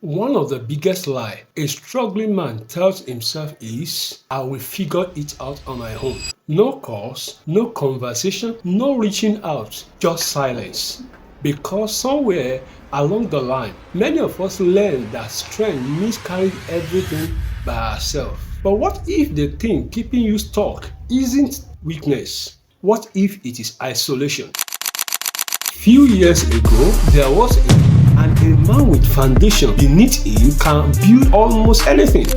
One of the biggest lies a struggling man tells himself is, I will figure it out on my own. No course, no conversation, no reaching out, just silence. Because somewhere along the line, many of us learn that strength means carrying everything by ourselves. But what if the thing keeping you stuck isn't weakness? What if it is isolation? Few years ago, there was a man with foundation beneath him can build almost anything.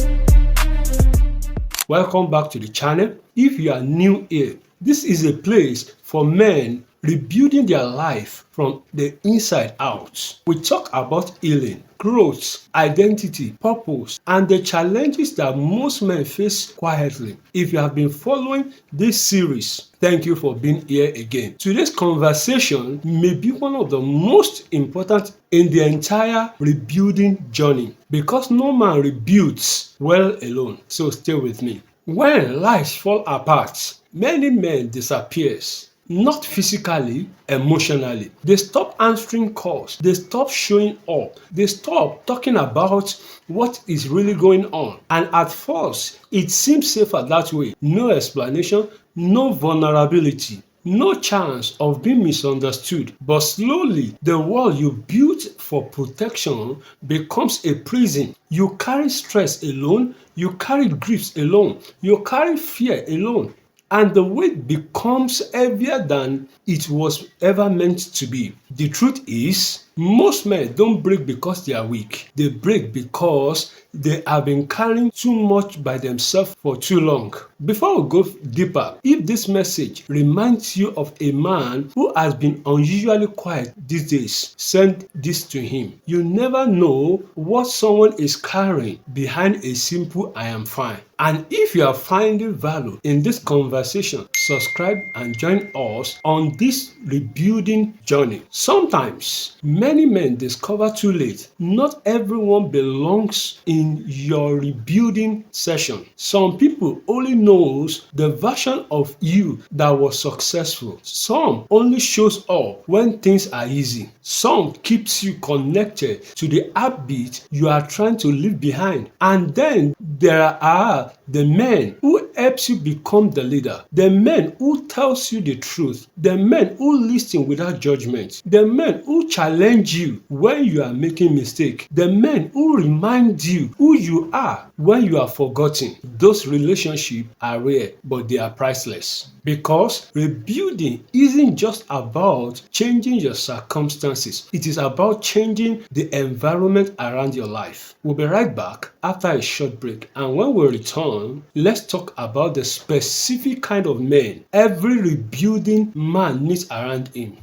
Welcome back to the channel. If you are new here, this is a place for men rebuilding their life from the inside out. We talk about healing, growth, identity, purpose, and the challenges that most men face quietly. If you have been following this series, thank you for being here again. Today's conversation may be one of the most important in the entire rebuilding journey because no man rebuilds well alone. So stay with me. When lives fall apart, many men disappear. Not physically, emotionally. They stop answering calls. They stop showing up. They stop talking about what is really going on. And at first, it seems safer that way. No explanation, no vulnerability, no chance of being misunderstood. But slowly, the wall you built for protection becomes a prison. You carry stress alone. You carry griefs alone. You carry fear alone. And the weight becomes heavier than it was ever meant to be. The truth is, most men don't break because they are weak. They break because they have been carrying too much by themselves for too long. Before we go deeper, if this message reminds you of a man who has been unusually quiet these days, send this to him. You never know what someone is carrying behind a simple I am fine. And if you are finding value in this conversation, subscribe and join us on this rebuilding journey. Sometimes, many men discover too late, not everyone belongs in your rebuilding session. Some people only knows the version of you that was successful. Some only shows up when things are easy. Some keeps you connected to the heartbeat you are trying to leave behind. And then there are the men who helps you become the leader, the men who tells you the truth, the men who listen without judgment, the men who challenge you when you are making mistake, the men who remind you who you are when you are forgotten. Those relationships are rare, but they are priceless. Because rebuilding isn't just about changing your circumstances. It is about changing the environment around your life. We'll be right back after a short break. And when we return, let's talk about the specific kind of men every rebuilding man needs around him.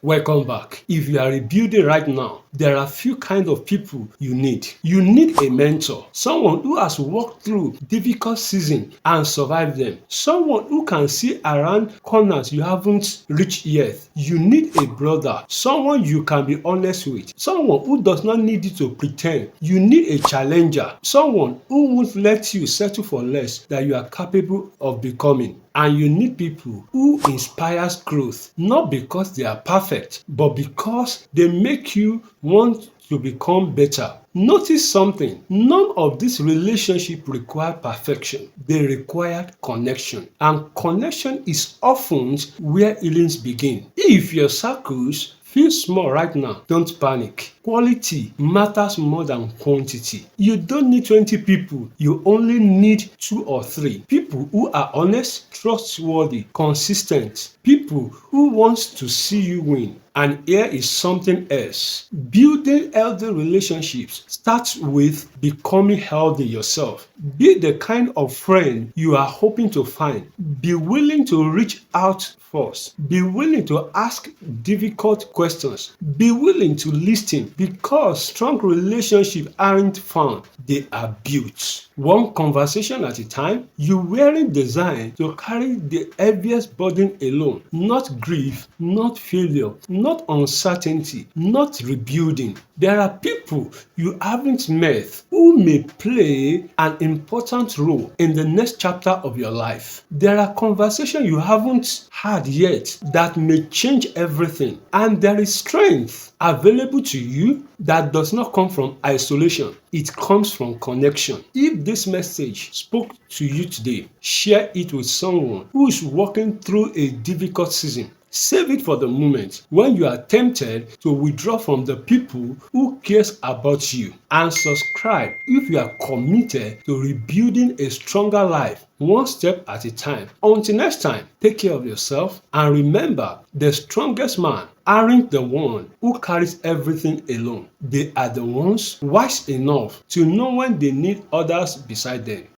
Welcome back. If you are rebuilding right now, there are few kinds of people you need. You need a mentor, someone who has walked through difficult seasons and survived them, someone who can see around corners you haven't reached yet. You need a brother, someone you can be honest with, someone who does not need you to pretend. You need a challenger, someone who won't let you settle for less than you are capable of becoming. And you need people who inspires growth, not because they are perfect, but because they make you want to become better. Notice something, none of these relationships require perfection. They require connection. And connection is often where healings begin. If your circles feel small right now, don't panic. Quality matters more than quantity. You don't need 20 people. You only need 2 or 3. People who are honest, trustworthy, consistent. People who want to see you win. And here is something else. Building healthy relationships starts with becoming healthy yourself. Be the kind of friend you are hoping to find. Be willing to reach out first. Be willing to ask difficult questions. Be willing to listen because strong relationships aren't found, they are built. One conversation at a time. You weren't designed to carry the heaviest burden alone. Not grief, not failure, not uncertainty, not rebuilding. There are people you haven't met who may play an important role in the next chapter of your life. There are conversations you haven't had yet that may change everything. And there is strength available to you that does not come from isolation. It comes from connection. If this message spoke to you today, share it with someone who is walking through a difficult season. Save it for the moment when you are tempted to withdraw from the people who cares about you, and subscribe if you are committed to rebuilding a stronger life one step at a time. Until next time, take care of yourself and remember, the strongest man aren't the one who carries everything alone. They are the ones wise enough to know when they need others beside them.